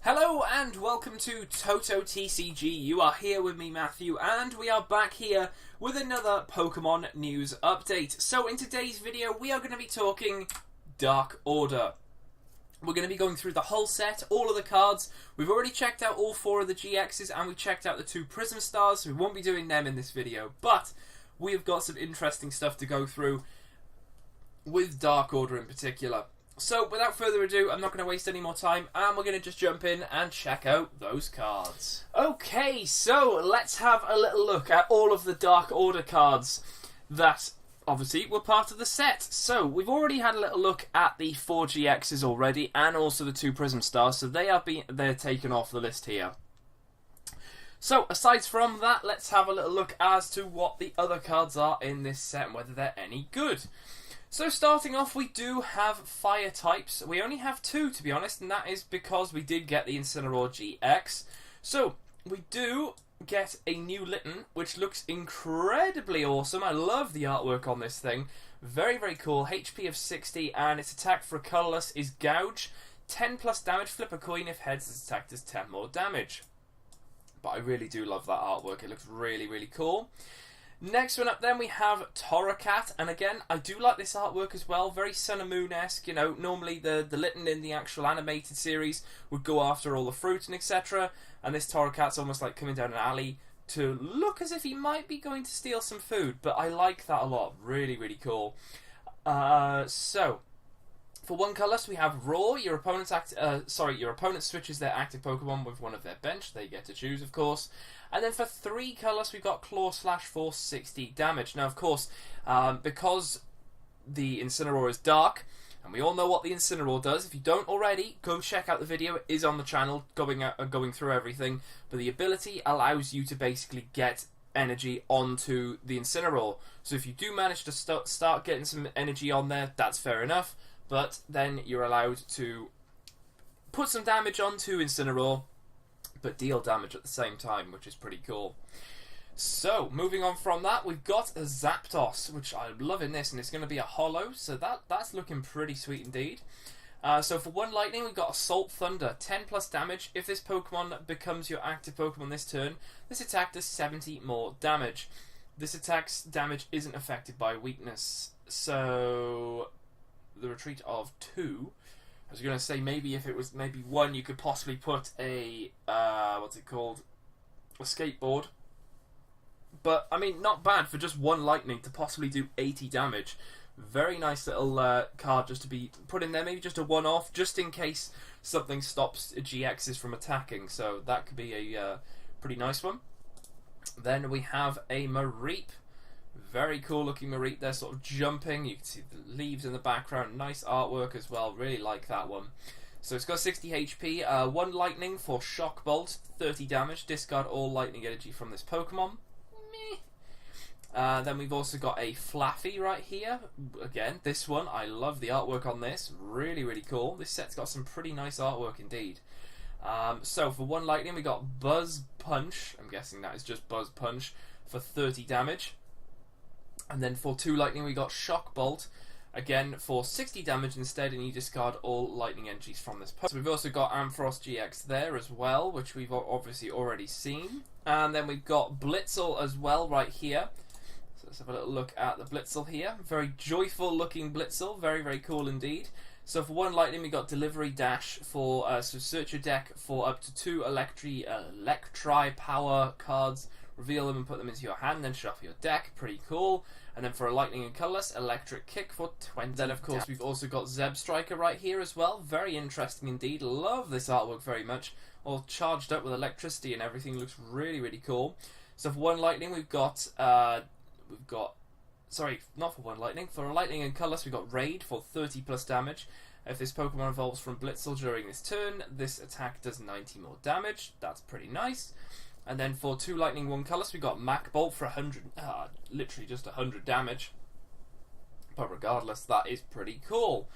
Hello and welcome to TotoTCG. You are here with me, Matthew, and we are back here with another Pokemon news update. So in today's video, we are going to be talking Dark Order. We're going to be going through the whole set, all of the cards. We've already checked out all 4 of the GXs and we checked out the 2 Prism Stars, so we won't be doing them in this video. But we have got some interesting stuff to go through with Dark Order in particular. So, without further ado, I'm not going to waste any more time, and we're going to just jump in and check out those cards. Okay, so let's have a little look at all of the Dark Order cards that, obviously, were part of the set. So, we've already had a little look at the 4 GXs already, and also the 2 Prism Stars, so they're taken off the list here. So, aside from that, let's have a little look as to what the other cards are in this set, and whether they're any good. So starting off, we do have fire types. We only have 2, to be honest, and that is because we did get the Incineroar GX. So we do get a new Litten, which looks incredibly awesome. I love the artwork on this thing. Very, very cool. HP of 60, and its attack for colorless is Gouge. 10 plus damage, flip a coin. If heads, its attack does 10 more damage. But I really do love that artwork. It looks really, really cool. Next one up then we have Torracat, and again, I do like this artwork as well, very Sun and Moon-esque. You know, normally the Litten in the actual animated series would go after all the fruit and etc, and this Torracat's almost like coming down an alley to look as if he might be going to steal some food, but I like that a lot, really, really cool. So, for 1 colorless we have Roar. Your opponent switches their active Pokemon with one of their bench, they get to choose of course. And then for 3 colours, we've got Claw Slash for 60 damage. Now, of course, because the Incineroar is dark, and we all know what the Incineroar does. If you don't already, go check out the video. It is on the channel, going through everything. But the ability allows you to basically get energy onto the Incineroar. So if you do manage to start getting some energy on there, that's fair enough. But then you're allowed to put some damage onto Incineroar, but deal damage at the same time, which is pretty cool. So, moving on from that, we've got a Zapdos, which I'm loving this, and it's going to be a holo, so that's looking pretty sweet indeed. So for 1 lightning, we've got Assault Thunder, 10 plus damage. If this Pokemon becomes your active Pokemon this turn, this attack does 70 more damage. This attack's damage isn't affected by weakness, so the retreat of 2. I was going to say maybe if it was maybe 1, you could possibly put a, what's it called, a skateboard. But, I mean, not bad for just 1 lightning to possibly do 80 damage. Very nice little card just to be put in there, maybe just a one-off, just in case something stops GXs from attacking. So that could be a pretty nice one. Then we have a Mareep. Very cool looking Mareep there, sort of jumping. You can see the leaves in the background. Nice artwork as well. Really like that one. So it's got 60 HP. 1 lightning for Shock Bolt. 30 damage. Discard all lightning energy from this Pokemon. Then we've also got a Flaffy right here. Again, this one, I love the artwork on this. Really, really cool. This set's got some pretty nice artwork indeed. So for 1 lightning, we got Buzz Punch. I'm guessing that is just Buzz Punch for 30 damage. And then for 2 lightning, we got Shock Bolt, again for 60 damage instead, and you discard all lightning energies from this Pokemon. So we've also got Ampharos GX there as well, which we've obviously already seen. And then we've got Blitzel as well right here. So let's have a little look at the Blitzel here. Very joyful looking Blitzel, very, very cool indeed. So for 1 lightning, we got Delivery Dash for, so search your deck for up to 2 Electri Power cards. Reveal them and put them into your hand, then shuffle your deck. Pretty cool. And then for a lightning and colourless, Electric Kick for 20. Then of course we've also got Zeb Striker right here as well. Very interesting indeed. Love this artwork very much. All charged up with electricity and everything. Looks really, really cool. So for 1 lightning we've got sorry, not for 1 lightning. For a lightning and colourless we've got Raid for 30 plus damage. If this Pokemon evolves from Blitzel during this turn, this attack does 90 more damage. That's pretty nice. And then for 2 lightning, 1 colourless, we got Mac Bolt for 100, literally just 100 damage. But regardless, that is pretty cool.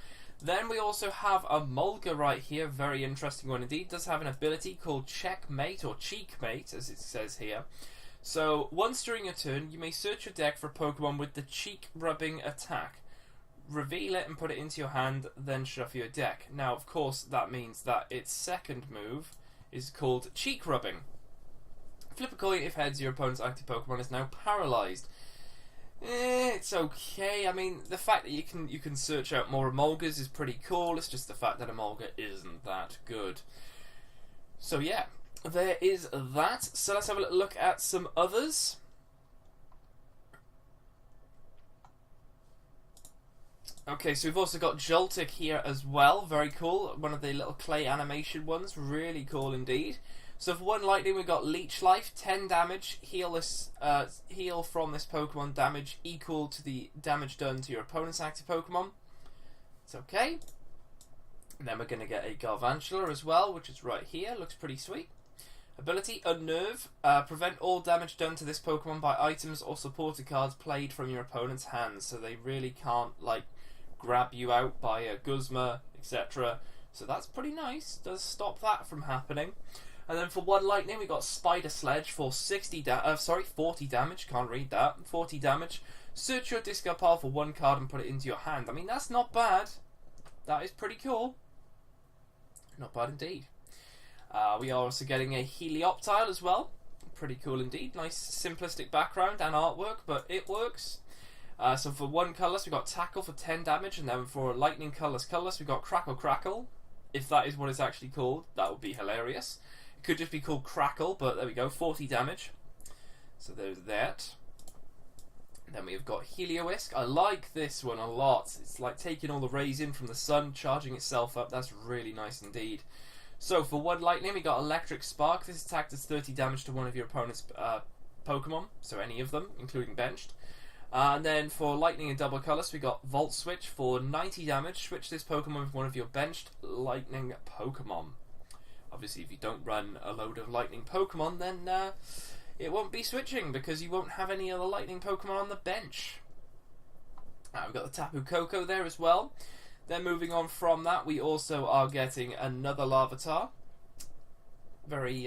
Then we also have a Mulga right here, very interesting one indeed. Does have an ability called Checkmate, or Cheekmate, as it says here. So, once during your turn, you may search your deck for Pokemon with the cheek rubbing attack. reveal it and put it into your hand, then shuffle your deck. Now, of course, that means that its second move is called Cheek Rubbing. Flip a coin. If heads, your opponent's active Pokemon is now paralyzed. It's okay. I mean, the fact that you can search out more Emolgas is pretty cool. It's just the fact that Emolga isn't that good. So yeah, there is that. So let's have a little look at some others. Okay, so we've also got Joltik here as well. Very cool. One of the little clay animation ones. Really cool indeed. So for 1 lightning, we've got Leech Life, 10 damage. Heal from this Pokemon damage equal to the damage done to your opponent's active Pokemon. It's okay. And then we're going to get a Garvantula as well, which is right here. Looks pretty sweet. Ability, Unnerve. Prevent all damage done to this Pokemon by items or supported cards played from your opponent's hands. So they really can't, like, grab you out by a Guzma, etc. So that's pretty nice. Does stop that from happening. And then for 1 lightning, we got Spider Sledge for 40 damage. Can't read that. 40 damage. Search your discard pile for 1 card and put it into your hand. I mean, that's not bad. That is pretty cool. Not bad indeed. We are also getting a Helioptile as well. Pretty cool indeed. Nice simplistic background and artwork, but it works. So for 1 colourless, we got Tackle for 10 damage, and then for lightning colourless, we got Crackle Crackle. If that is what it's actually called, that would be hilarious. It could just be called Crackle, but there we go, 40 damage. So there's that. Then we've got Helioisk. I like this one a lot. It's like taking all the rays in from the sun, charging itself up. That's really nice indeed. So for 1 lightning, we got Electric Spark. This attack does 30 damage to one of your opponent's Pokemon, so any of them, including benched. And then for lightning and double colours, we got Volt Switch for 90 damage. Switch this Pokemon with one of your benched lightning Pokemon. Obviously, if you don't run a load of lightning Pokemon, then it won't be switching because you won't have any other lightning Pokemon on the bench. We've got the Tapu Koko there as well. Then moving on from that, we also are getting another Larvitar. Very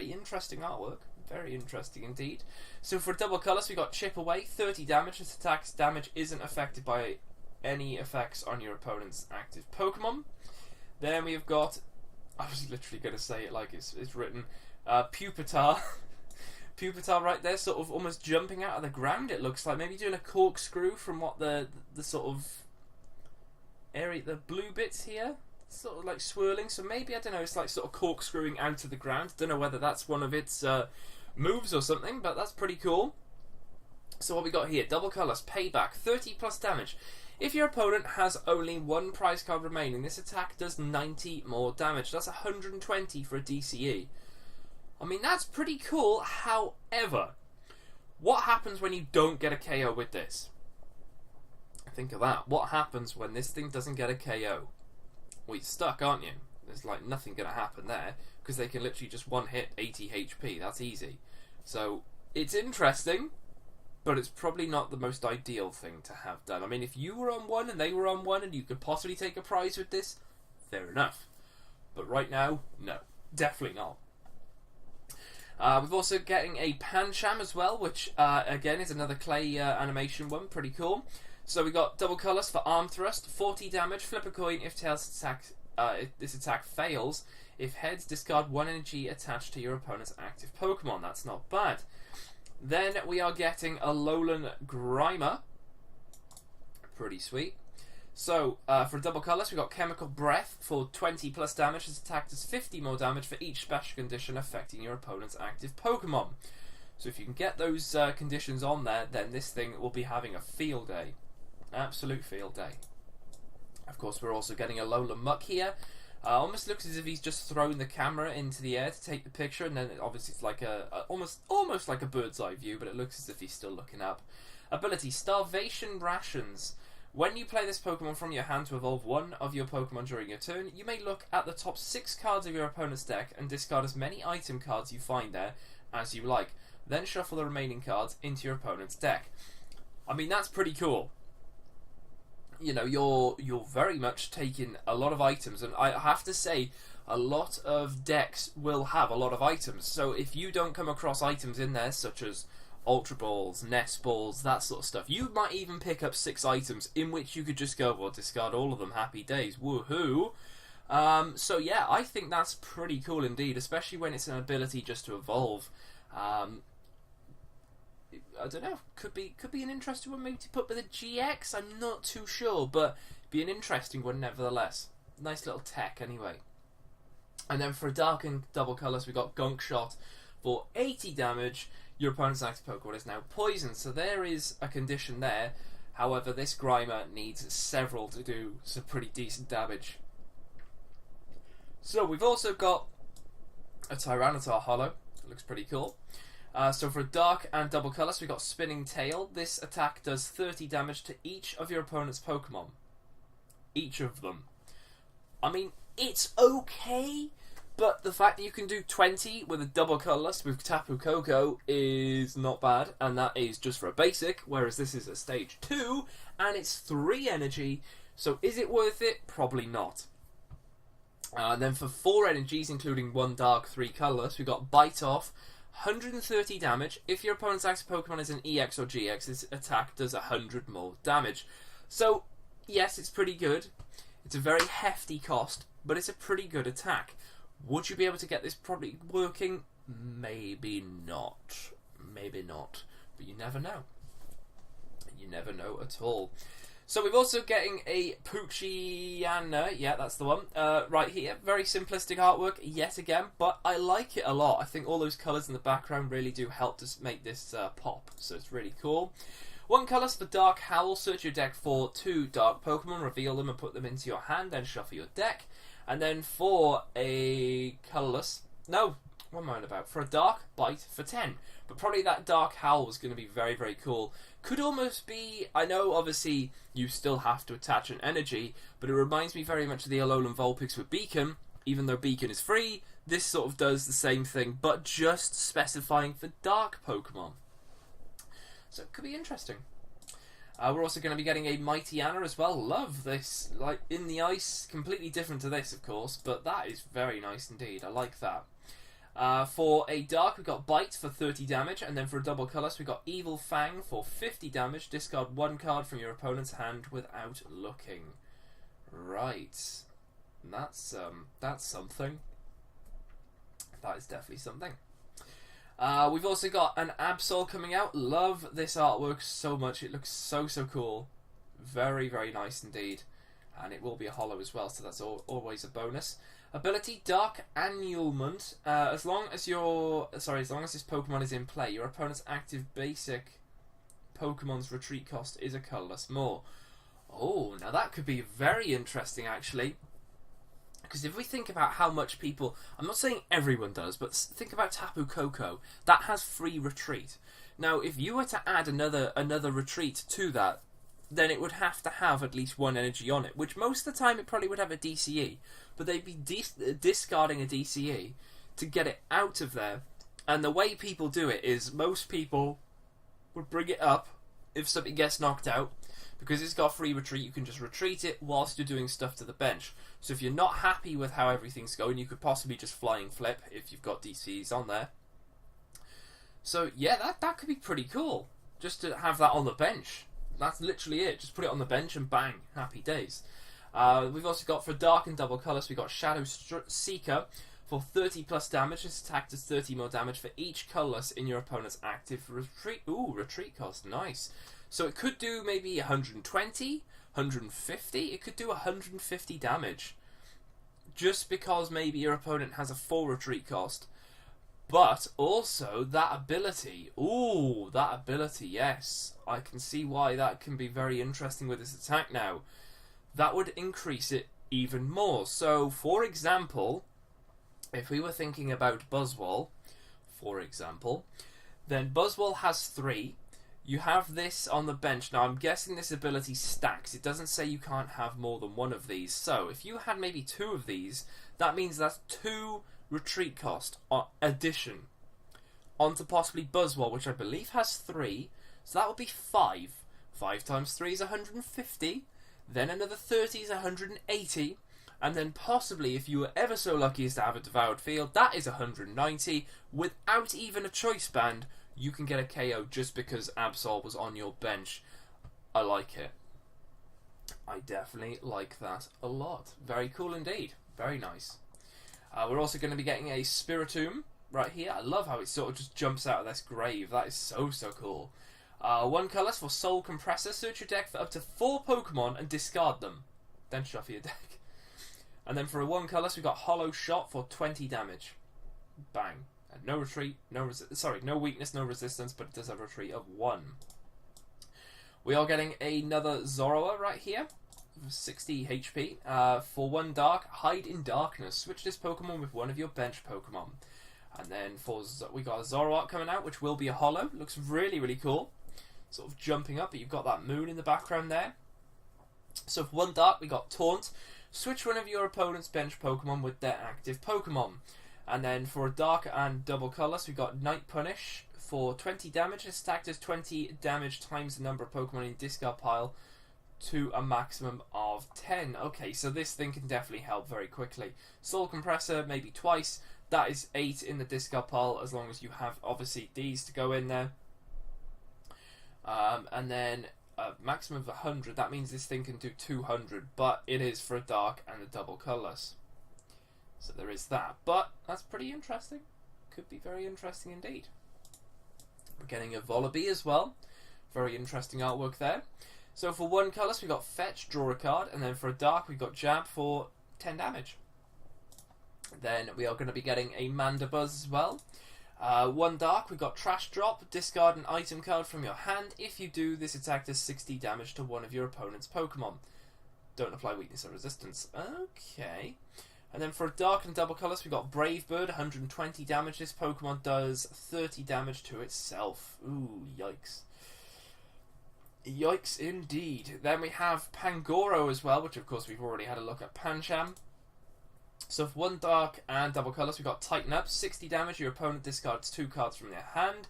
interesting artwork. Very interesting indeed. So for double colours, we got Chip Away, 30 damage. This attack's damage isn't affected by any effects on your opponent's active Pokemon. Then we've got, I was literally going to say it like it's written, Pupitar. Pupitar right there, sort of almost jumping out of the ground, it looks like. Maybe doing a corkscrew from what the sort of area, the blue bits here, sort of like swirling. So maybe, I don't know, it's like sort of corkscrewing out of the ground. Don't know whether that's one of its moves or something, but that's pretty cool. So what we got here, double colours, Payback, 30 plus damage. If your opponent has only 1 prize card remaining, this attack does 90 more damage. That's 120 for a DCE. I mean, that's pretty cool. However, what happens when you don't get a KO with this? Think of that. What happens when this thing doesn't get a KO? Well, you're stuck, aren't you? There's like nothing going to happen there because they can literally just one hit 80 HP. That's easy. So it's interesting, but it's probably not the most ideal thing to have done. I mean, if you were on 1 and they were on 1 and you could possibly take a prize with this, fair enough. But right now, no. Definitely not. We've also getting a Pancham as well, which again is another clay animation one. Pretty cool. So we got double colours for Arm Thrust, 40 damage. Flip a coin if tails attack. This attack fails. If heads, discard 1 energy attached to your opponent's active Pokemon. That's not bad. Then we are getting a Alolan Grimer. Pretty sweet. So, for double colours, we've got Chemical Breath for 20 plus damage. This attack does 50 more damage for each special condition affecting your opponent's active Pokemon. So if you can get those conditions on there, then this thing will be having a field day. Absolute field day. Of course, we're also getting a Alolan Muck here. Almost looks as if he's just thrown the camera into the air to take the picture, and then obviously it's like almost like a bird's eye view, but it looks as if he's still looking up. Ability, Starvation Rations. When you play this Pokemon from your hand to evolve one of your Pokemon during your turn, you may look at the top 6 cards of your opponent's deck and discard as many item cards you find there as you like. Then shuffle the remaining cards into your opponent's deck. I mean, that's pretty cool. You know, you're very much taking a lot of items, and I have to say, a lot of decks will have a lot of items. So if you don't come across items in there, such as Ultra Balls, Nest Balls, that sort of stuff. You might even pick up 6 items in which you could just go, well, discard all of them, happy days, woohoo. So yeah, I think that's pretty cool indeed, especially when it's an ability just to evolve. I don't know, could be an interesting one maybe to put with a GX, I'm not too sure, but be an interesting one nevertheless. Nice little tech anyway. And then for Dark and double colours, we got Gunk Shot for 80 damage. Your opponent's active Pokemon is now poisoned, so there is a condition there. However, this Grimer needs several to do some pretty decent damage. So we've also got a Tyranitar Hollow. It looks pretty cool. So for Dark and double colours, we got Spinning Tail. This attack does 30 damage to each of your opponent's Pokemon. Each of them. I mean, it's okay, but the fact that you can do 20 with a double colourless with Tapu Koko is not bad, and that is just for a basic, whereas this is a stage 2, and it's 3 energy, so is it worth it? Probably not. Then for 4 energies, including 1 dark, 3 colourless, we've got Bite Off, 130 damage. If your opponent's active Pokemon is an EX or GX, this attack does 100 more damage. So, yes, it's pretty good. It's a very hefty cost, but it's a pretty good attack. Would you be able to get this probably working? Maybe not. Maybe not. But you never know. You never know at all. So we're also getting a Poochyena. Yeah, that's the one. Right here. Very simplistic artwork yet again, but I like it a lot. I think all those colours in the background really do help to make this pop. So it's really cool. 1 colours for Dark Howl. Search your deck for 2 dark Pokemon, reveal them and put them into your hand, then shuffle your deck. And then for a colourless, no, what am I on about? For a Dark, Bite for 10. But probably that Dark Howl was going to be very, very cool. Could almost be, I know obviously you still have to attach an energy, but it reminds me very much of the Alolan Vulpix with Beacon. Even though Beacon is free, this sort of does the same thing, but just specifying for dark Pokemon. So it could be interesting. We're also going to be getting a Mightyena as well. Love this. Like, in the ice, completely different to this, of course, but that is very nice indeed. I like that. For a Dark, we've got Bite for 30 damage, and then for a double colours, we've got Evil Fang for 50 damage. Discard 1 card from your opponent's hand without looking. Right. That's something. That is definitely something. We've also got an Absol coming out. Love this artwork so much. It looks so cool. Very, very nice indeed. And it will be a holo as well, so that's always a bonus. Ability Dark Annulment. As long as this Pokemon is in play, your opponent's active basic Pokemon's retreat cost is a colourless more. Oh, now that could be very interesting actually. Because if we think about how much people, I'm not saying everyone does, but think about Tapu Koko. That has free retreat. Now, if you were to add another retreat to that, then it would have to have at least 1 energy on it, which most of the time it probably would have a DCE. But they'd be discarding a DCE to get it out of there. And the way people do it is most people would bring it up if something gets knocked out. Because it's got free retreat, you can just retreat it whilst you're doing stuff to the bench. So if you're not happy with how everything's going, you could possibly just flying flip if you've got DCs on there. So yeah, that could be pretty cool. Just to have that on the bench. That's literally it. Just put it on the bench and bang, happy days. We've also got for Dark and double colours, we've got Shadow Seeker for 30 plus damage. This attack does 30 more damage for each colourless in your opponent's active retreat. Ooh, retreat cost, nice. So it could do maybe 120, 150. It could do 150 damage. Just because maybe your opponent has a 4 retreat cost. But also that ability. Ooh, that ability, yes. I can see why that can be very interesting with this attack now. That would increase it even more. So, for example, if we were thinking about Buzzwole, for example, then Buzzwole has 3. You have this on the bench. Now, I'm guessing this ability stacks. It doesn't say you can't have more than 1 of these. So, if you had maybe 2 of these, that means that's 2 retreat cost addition onto possibly Buzzwole, which I believe has 3. So that would be 5. 5 times 3 is 150. Then another 30 is 180. And then possibly, if you were ever so lucky as to have a Devoured Field, that is 190. Without even a choice band, you can get a KO just because Absol was on your bench. I like it. I definitely like that a lot. Very cool indeed. Very nice. We're also going to be getting a Spiritomb right here. I love how it sort of just jumps out of this grave. That is so cool. 1 colours for Soul Compressor. Search your deck for up to 4 Pokemon and discard them. Then shuffle your deck. And then for a 1 colour, we've got Hollow Shot for 20 damage. Bang. And no retreat, no weakness, no resistance, but it does have a retreat of 1. We are getting another Zorua right here. 60 HP. For 1 dark, Hide in Darkness. Switch this Pokemon with one of your bench Pokemon. And then we got a Zoroark coming out, which will be a holo. Looks really cool. Sort of jumping up, but you've got that moon in the background there. So for 1 dark, we got Taunt. Switch one of your opponent's bench Pokemon with their active Pokemon. And then for a dark and double colour, so we got Night Punish for 20 damage. This attack does 20 damage times the number of Pokemon in discard pile to a maximum of 10. Okay, so this thing can definitely help very quickly. Soul Compressor, maybe twice. That is 8 in the discard pile, as long as you have, obviously, these to go in there. And then a maximum of 100. That means this thing can do 200, but it is for a dark and a double colours. So there is that. But that's pretty interesting. Could be very interesting indeed. We're getting a Volibee as well. Very interesting artwork there. So for 1 colours, we got Fetch, draw a card, and then for a dark, we got Jab for 10 damage. Then we are going to be getting a Mandibuzz as well. 1 dark, we got Trash Drop, discard an item card from your hand. If you do, this attack does 60 damage to one of your opponent's Pokemon. Don't apply weakness or resistance. Okay. And then for a dark and double colours, we got Brave Bird, 120 damage. This Pokemon does 30 damage to itself. Ooh, yikes. Yikes indeed. Then we have Pangoro as well, which of course we've already had a look at Pancham. So for 1 dark and double colours, we've got Tighten Up, 60 damage. Your opponent discards 2 cards from their hand.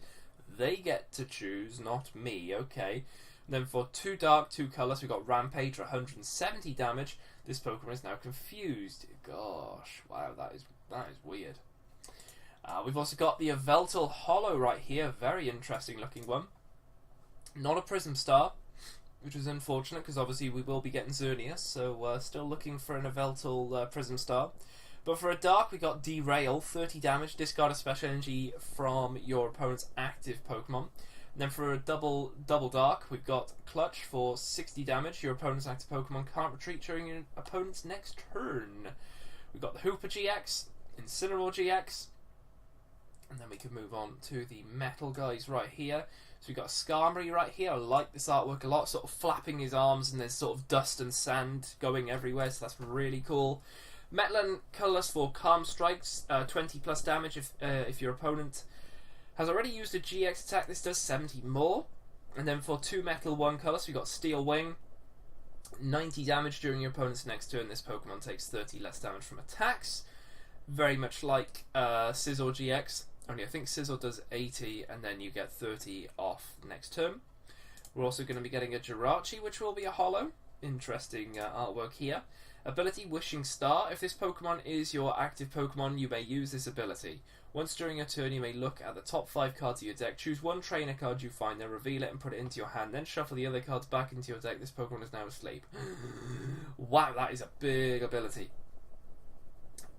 They get to choose, not me, okay. And then for 2 dark, 2 colours, we've got Rampage for 170 damage. This Pokemon is now confused. Gosh, wow, that is weird. We've also got the Yveltal Holo right here, very interesting looking one. Not a Prism Star, which is unfortunate because obviously we will be getting Xerneas, so still looking for an Yveltal Prism Star. But for a dark, we got Derail, 30 damage, discard a special energy from your opponent's active Pokemon. And then for a double dark, we've got Clutch for 60 damage. Your opponent's active Pokemon can't retreat during your opponent's next turn. We've got the Hooper GX, Incineroar GX, and then we can move on to the metal guys right here. So we've got Skarmory right here. I like this artwork a lot, sort of flapping his arms and there's sort of dust and sand going everywhere, so that's really cool. Metal and colours for Calm Strikes, 20 plus damage if your opponent has already used a GX attack. This does 70 more. And then for 2 metal, 1 colour, so we've got Steel Wing, 90 damage during your opponent's next turn. This Pokemon takes 30 less damage from attacks. Very much like Scizor GX, only I think Scizor does 80 and then you get 30 off next turn. We're also going to be getting a Jirachi, which will be a holo. Interesting artwork here. Ability Wishing Star. If this Pokemon is your active Pokemon, you may use this ability. Once during a turn, you may look at the top 5 cards of your deck, choose 1 trainer card you find, then reveal it and put it into your hand, then shuffle the other cards back into your deck. This Pokemon is now asleep. Wow, that is a big ability.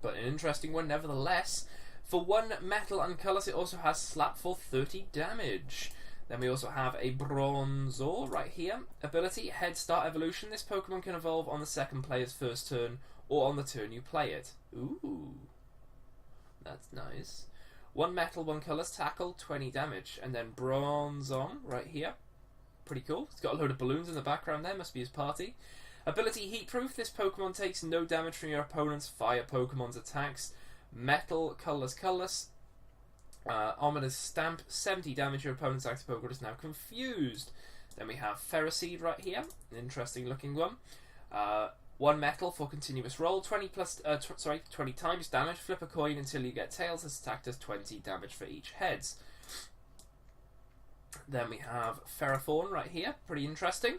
But an interesting one nevertheless. For 1 metal and colours, it also has Slap for 30 damage. Then we also have a Bronzor right here. Ability, Head Start Evolution. This Pokemon can evolve on the second player's first turn or on the turn you play it. Ooh, that's nice. 1 metal, 1 colours, Tackle, 20 damage. And then Bronzong right here. Pretty cool. It's got a load of balloons in the background there, must be his party. Ability, Heat Proof. This Pokemon takes no damage from your opponent's fire Pokemon's attacks. Metal, colourless. Ominous Stamp, 70 damage. Your opponent's active Pokemon is now confused. Then we have Ferroseed right here, an interesting looking one. 1 metal for continuous roll, 20 times damage. Flip a coin until you get tails. This attack does 20 damage for each heads. Then we have Ferrothorn right here, pretty interesting.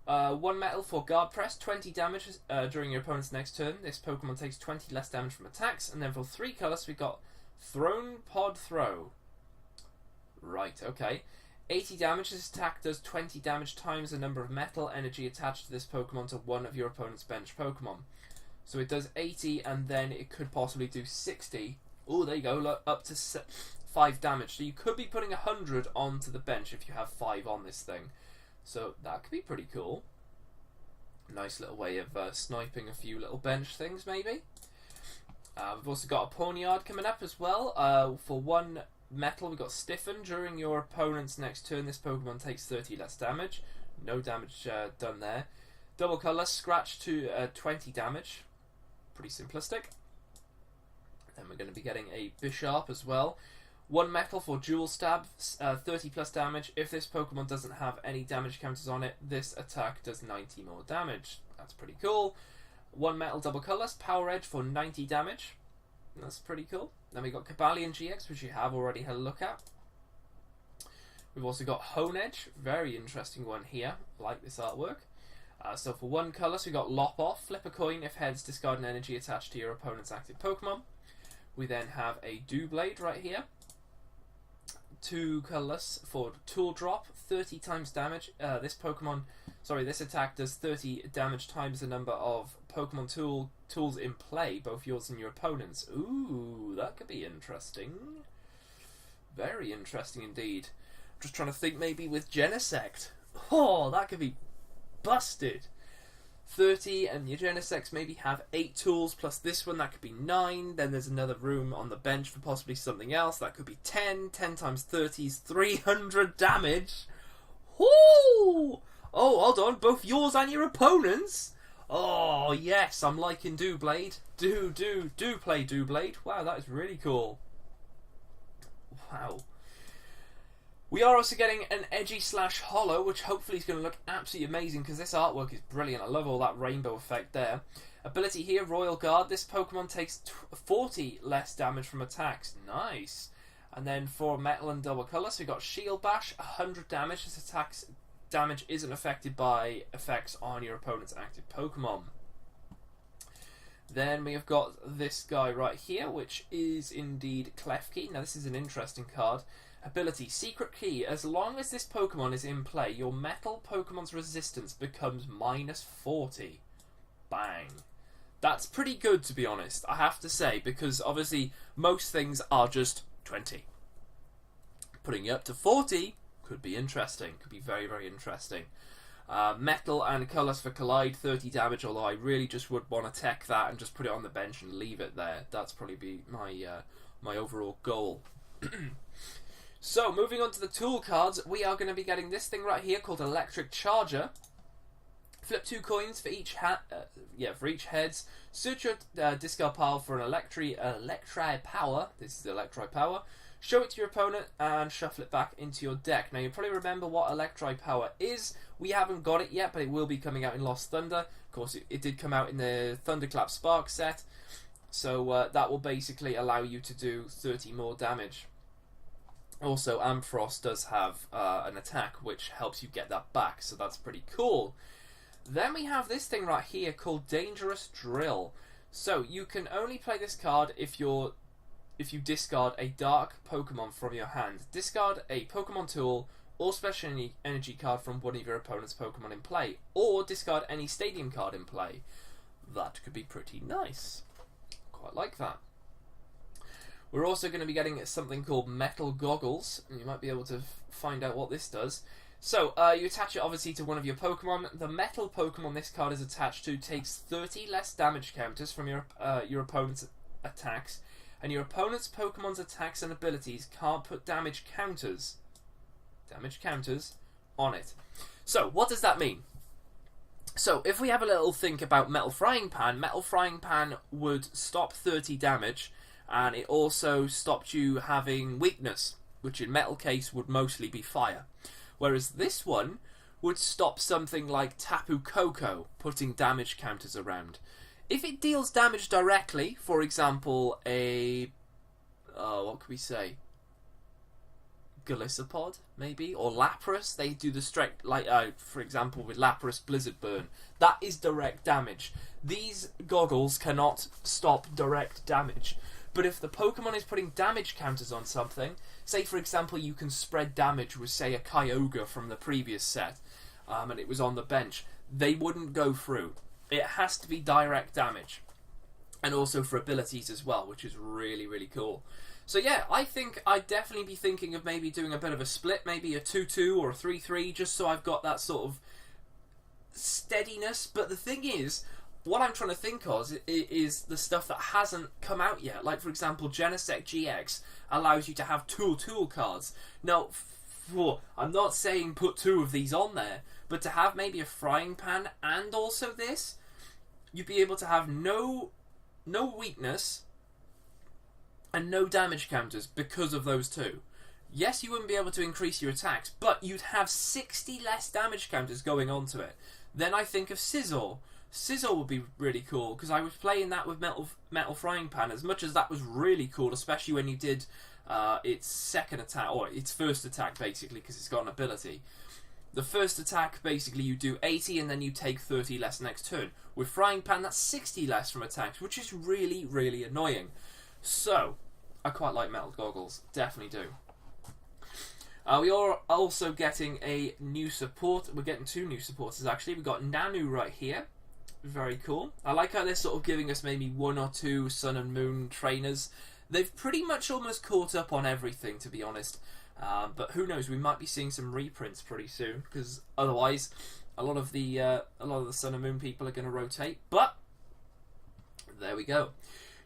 1 metal for Guard Press, 20 damage during your opponent's next turn. This Pokemon takes 20 less damage from attacks. And then for 3 colours, we got Throne Pod Throw. Right, okay. 80 damage. This attack does 20 damage times the number of metal energy attached to this Pokemon to one of your opponent's bench Pokemon. So it does 80, and then it could possibly do 60. Oh, there you go. Look, up to 5 damage. So you could be putting 100 onto the bench if you have 5 on this thing. So that could be pretty cool. Nice little way of sniping a few little bench things, maybe. We've also got a Ponyard coming up as well. For 1 metal, we've got Stiffen. During your opponent's next turn, this Pokemon takes 30 less damage. No damage done there. Double colour, scratch to 20 damage. Pretty simplistic. Then we're going to be getting a Bisharp as well. 1 metal for Dual Stab, 30 plus damage. If this Pokemon doesn't have any damage counters on it, this attack does 90 more damage. That's pretty cool. 1 metal double colours, Power Edge for 90 damage. That's pretty cool. Then we got Cobalion GX, which you have already had a look at. We've also got Hone Edge, very interesting one here. I like this artwork. So for 1 colour, so we got Lop Off. Flip a coin. If heads, discard an energy attached to your opponent's active Pokemon. We then have a Doublade right here. 2 colours for Tool Drop. 30 times damage. This attack does 30 damage times the number of Pokemon tools in play, both yours and your opponent's. Ooh, that could be interesting. Very interesting indeed. I'm just trying to think maybe with Genesect. Oh, that could be busted. 30, and your Genesects maybe have 8 tools plus this one, that could be 9. Then there's another room on the bench for possibly something else, that could be 10. 10 times 30 is 300 damage. Woo! Oh, hold on, both yours and your opponent's? Oh, yes, I'm liking Doublade. Do play Doublade. Wow, that is really cool. Wow. We are also getting an Edgy / Hollow, which hopefully is going to look absolutely amazing because this artwork is brilliant. I love all that rainbow effect there. Ability here, Royal Guard. This Pokemon takes 40 less damage from attacks. Nice. And then for metal and double colour, so we've got Shield Bash, 100 damage. This attack's damage isn't affected by effects on your opponent's active Pokemon. Then we have got this guy right here, which is indeed Klefki. Now this is an interesting card. Ability, Secret Key. As long as this Pokemon is in play, your metal Pokemon's resistance becomes -40. Bang. That's pretty good, to be honest, I have to say, because obviously most things are just 20. Putting it up to 40 could be interesting. Could be very, very interesting. Metal and colours for Collide, 30 damage, although I really just would want to tech that and just put it on the bench and leave it there. That's probably be my overall goal. So, moving on to the tool cards, we are going to be getting this thing right here called Electric Charger. Flip 2 coins for each heads. Search your discard pile for an Electri Power. This is Electri Power. Show it to your opponent and shuffle it back into your deck. Now, you'll probably remember what Electri Power is. We haven't got it yet, but it will be coming out in Lost Thunder. Of course, it did come out in the Thunderclap Spark set. So, that will basically allow you to do 30 more damage. Also, Ampharos does have an attack which helps you get that back, so that's pretty cool. Then we have this thing right here called Dangerous Drill. So you can only play this card if you discard a dark Pokemon from your hand. Discard a Pokemon tool or special energy card from one of your opponent's Pokemon in play, or discard any stadium card in play. That could be pretty nice. Quite like that. We're also going to be getting something called Metal Goggles, and you might be able to find out what this does. So, you attach it obviously to one of your Pokemon. The metal Pokemon this card is attached to takes 30 less damage counters from your opponent's attacks, and your opponent's Pokemon's attacks and abilities can't put damage counters on it. So, what does that mean? So, if we have a little think about Metal Frying Pan would stop 30 damage, and it also stopped you having weakness, which in Metal case would mostly be fire. Whereas this one would stop something like Tapu Koko putting damage counters around. If it deals damage directly, for example, what could we say? Golisopod, maybe? Or Lapras, they do the straight, for example, with Lapras Blizzard Burn. That is direct damage. These goggles cannot stop direct damage. But if the Pokemon is putting damage counters on something, say for example you can spread damage with say a Kyogre from the previous set, and it was on the bench, they wouldn't go through. It has to be direct damage. And also for abilities as well, which is really, really cool. So yeah, I think I'd definitely be thinking of maybe doing a bit of a split, maybe a 2-2 or a 3-3, just so I've got that sort of steadiness. But the thing is, what I'm trying to think of is the stuff that hasn't come out yet. Like, for example, Genesect GX allows you to have tool cards. Now, I'm not saying put 2 of these on there, but to have maybe a frying pan and also this, you'd be able to have no weakness and no damage counters because of those 2. Yes, you wouldn't be able to increase your attacks, but you'd have 60 less damage counters going onto it. Then I think of Scizor. Scizor would be really cool, because I was playing that with Metal Frying Pan. As much as that was really cool, especially when you did its second attack, or its first attack basically, because it's got an ability. The first attack, basically, you do 80 and then you take 30 less next turn. With Frying Pan, that's 60 less from attacks, which is really, really annoying. So, I quite like Metal Goggles. Definitely do. We are also getting a new support. We're getting 2 new supporters, actually. We've got Nanu right here. Very cool. I like how they're sort of giving us maybe 1 or 2 Sun and Moon trainers. They've pretty much almost caught up on everything, to be honest. But who knows? We might be seeing some reprints pretty soon, because otherwise, a lot of the Sun and Moon people are going to rotate. But there we go.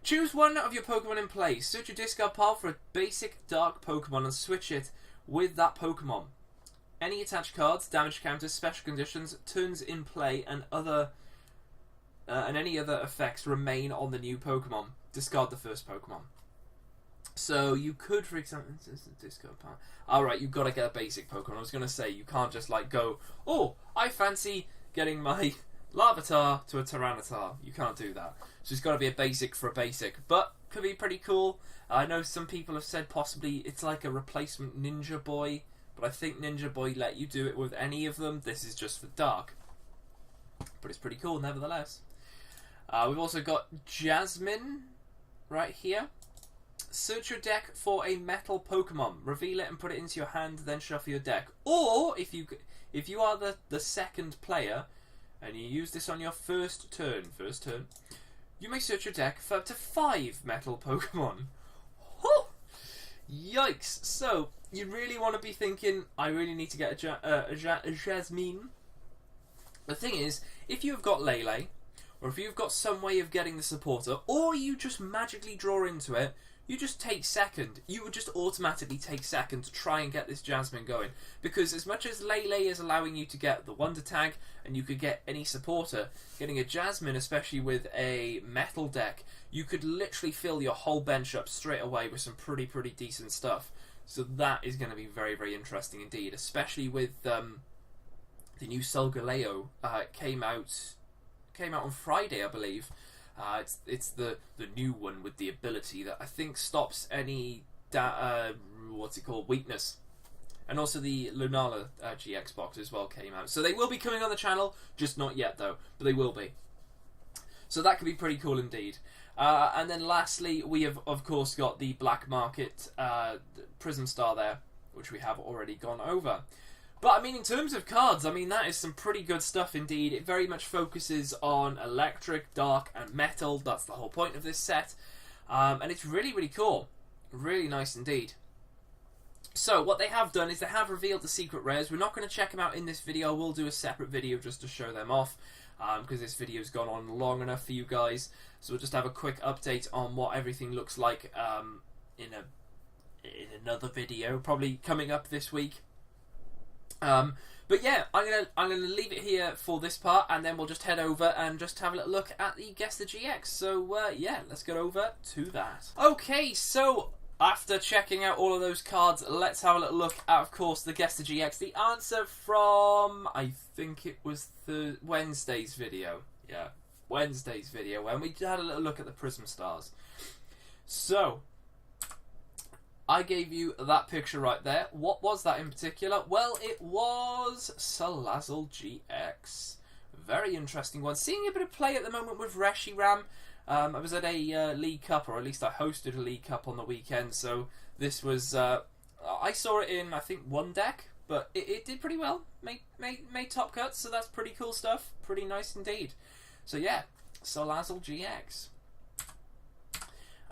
Choose one of your Pokemon in play. Search your discard pile for a basic dark Pokemon and switch it with that Pokemon. Any attached cards, damage counters, special conditions, turns in play, and any other effects remain on the new Pokemon. Discard the first Pokemon. So you could, for example, discard pile. Alright, you've got to get a basic Pokemon. I was going to say, you can't just like go, oh, I fancy getting my Larvitar to a Tyranitar. You can't do that. So it's got to be a basic for a basic. But could be pretty cool. I know some people have said possibly it's like a replacement Ninja Boy. But I think Ninja Boy let you do it with any of them. This is just for Dark. But it's pretty cool nevertheless. We've also got Jasmine right here. Search your deck for a metal Pokemon. Reveal it and put it into your hand, then shuffle your deck. Or, if you are the second player, and you use this on your first turn, you may search your deck for up to 5 metal Pokemon. Oh! Yikes! So, you really want to be thinking, I really need to get a Jasmine. The thing is, if you've got Lele, or if you've got some way of getting the supporter, or you just magically draw into it, you just take second. You would just automatically take second to try and get this Jasmine going. Because as much as Lele is allowing you to get the Wonder Tag, and you could get any supporter, getting a Jasmine, especially with a metal deck, you could literally fill your whole bench up straight away with some pretty decent stuff. So that is going to be very, very interesting indeed. Especially with the new Solgaleo. Came out on Friday, I believe. It's the new one with the ability that I think stops any weakness, and also the Lunala GX box as well came out. So they will be coming on the channel, just not yet though, but they will be. So that could be pretty cool indeed. And then lastly, we have of course got the Black Market Prism Star there, which we have already gone over. But, I mean, in terms of cards, I mean, that is some pretty good stuff indeed. It very much focuses on electric, dark, and metal. That's the whole point of this set. And it's really, really cool. Really nice indeed. So, what they have done is they have revealed the secret rares. We're not going to check them out in this video. We'll do a separate video just to show them off. Because this video's gone on long enough for you guys. So, we'll just have a quick update on what everything looks like in another video. Probably coming up this week. But yeah, I'm gonna leave it here for this part, and then we'll just head over and just have a little look at the Guess the GX. So yeah, let's get over to that. Okay, so after checking out all of those cards, let's have a little look at, of course, the Guess the GX. The answer from, I think it was Wednesday's video. Yeah, Wednesday's video, when we had a little look at the Prism Stars. So, I gave you that picture right there. What was that in particular? Well, it was Salazzle GX. Very interesting one. Seeing a bit of play at the moment with Reshiram. I was at a League Cup, or at least I hosted a League Cup on the weekend, so this was... I saw it in, I think, one deck, but it did pretty well. Made top cuts, so that's pretty cool stuff. Pretty nice indeed. So yeah, Salazzle GX.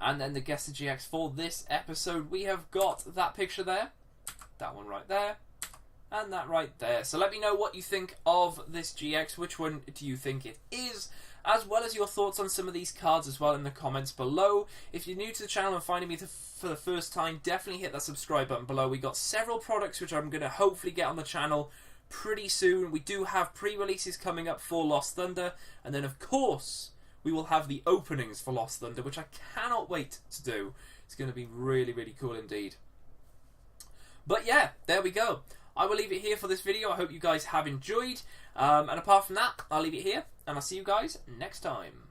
And then the Guess the GX for this episode, we have got that picture there, that one right there, and that right there. So let me know what you think of this GX. Which one do you think it is? As well as your thoughts on some of these cards as well in the comments below. If you're new to the channel and finding me for the first time, definitely hit that subscribe button below. We got several products which I'm going to hopefully get on the channel pretty soon. We do have pre-releases coming up for Lost Thunder, and then of course we will have the openings for Lost Thunder, which I cannot wait to do. It's going to be really, really cool indeed. But yeah, there we go. I will leave it here for this video. I hope you guys have enjoyed. And apart from that, I'll leave it here, and I'll see you guys next time.